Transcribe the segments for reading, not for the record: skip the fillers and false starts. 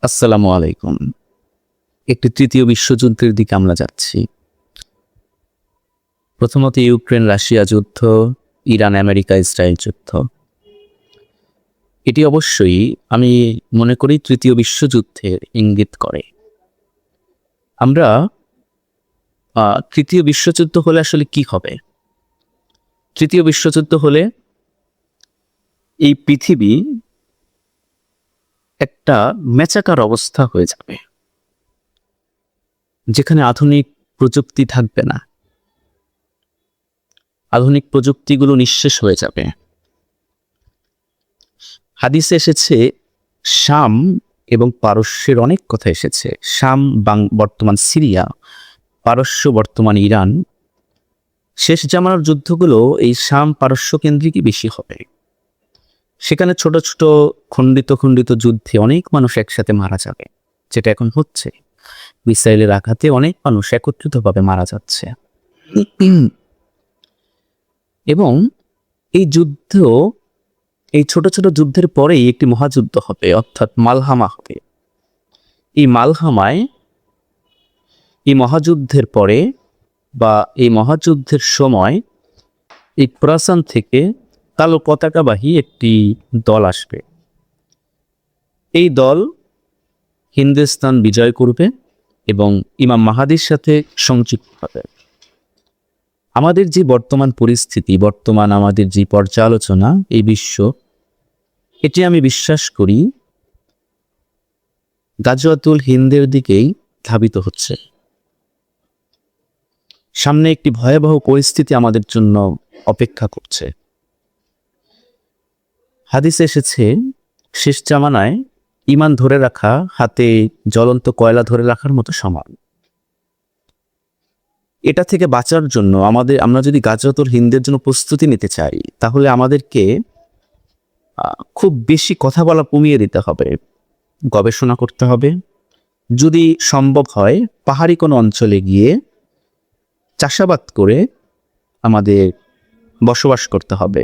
আসসালামু আলাইকুম। একটি তৃতীয় বিশ্বযুদ্ধের দিকে আমরা যাচ্ছি। প্রথমত ইউক্রেন রাশিয়া যুদ্ধ, ইরান আমেরিকা ইসরায়েল যুদ্ধ। এটি অবশ্যই আমি মনে করি তৃতীয় বিশ্বযুদ্ধের ইঙ্গিত করে। আমরা তৃতীয় বিশ্বযুদ্ধ হলে আসলে কি হবে? তৃতীয় বিশ্বযুদ্ধ হলে এই পৃথিবী একটা মেচাকার অবস্থা হয়ে যাবে, যেখানে আধুনিক প্রযুক্তি থাকবে না। আধুনিক প্রযুক্তিগুলো নিঃশেষ হয়ে যাবে। হাদিসে এসেছে শাম এবং পারস্যের অনেক কথা এসেছে। শাম বর্তমান সিরিয়া, পারস্য বর্তমান ইরান। শেষ জামানার যুদ্ধগুলো এই শাম পারস্য কেন্দ্রিকই বেশি হবে। সেখানে ছোট ছোট খণ্ডিত খণ্ডিত যুদ্ধে অনেক মানুষ একসাথে মারা যাবে, যেটা এখন হচ্ছে। মিসাইলের আঘাতে অনেক মানুষ একত্রিতভাবে মারা যাচ্ছে। এবং এই যুদ্ধ, এই ছোট ছোট যুদ্ধের পরেই একটি মহাযুদ্ধ হবে, অর্থাৎ মালহামা হবে। এই মালহামায়, এই মহাযুদ্ধের পরে বা এই মহাযুদ্ধের সময় এই খোরাসান থেকে কালো পতাকাবাহী একটি দল আসবে। এই দল হিন্দুস্তান বিজয় করবে এবং ইমাম মাহাদির সাথে সংযুক্ত হবে। আমাদের যে বর্তমান পরিস্থিতি, বর্তমান আমাদের যে পর্যালোচনা, এই বিশ্ব, এটি আমি বিশ্বাস করি গাজওয়াতুল হিন্দের দিকেই ধাবিত হচ্ছে। সামনে একটি ভয়াবহ পরিস্থিতি আমাদের জন্য অপেক্ষা করছে। হাদিসে এসেছে শেষ জামানায় ঈমান ধরে রাখা হাতে জ্বলন্ত কয়লা ধরে রাখার মতো সমান। এটা থেকে বাঁচার জন্য আমরা যদি গাজওয়াতুল হিন্দের জন্য প্রস্তুতি নিতে চাই, তাহলে আমাদেরকে খুব বেশি কথা বলা কমিয়ে দিতে হবে, গবেষণা করতে হবে। যদি সম্ভব হয় পাহাড়ি কোনো অঞ্চলে গিয়ে চাষাবাদ করে আমাদের বসবাস করতে হবে,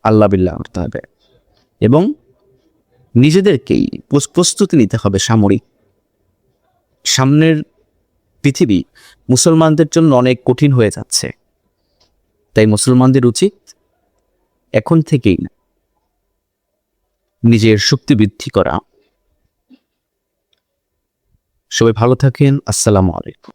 আল্লাহ বিল্লাহ করতে হবে এবং নিজেদেরকেই প্রস্তুতি নিতে হবে সামরিক। সামনের পৃথিবী মুসলমানদের জন্য অনেক কঠিন হয়ে যাচ্ছে, তাই মুসলমানদের উচিত এখন থেকেই নিজের শক্তি বৃদ্ধি করা। সবাই ভালো থাকেন। আসসালামু আলাইকুম।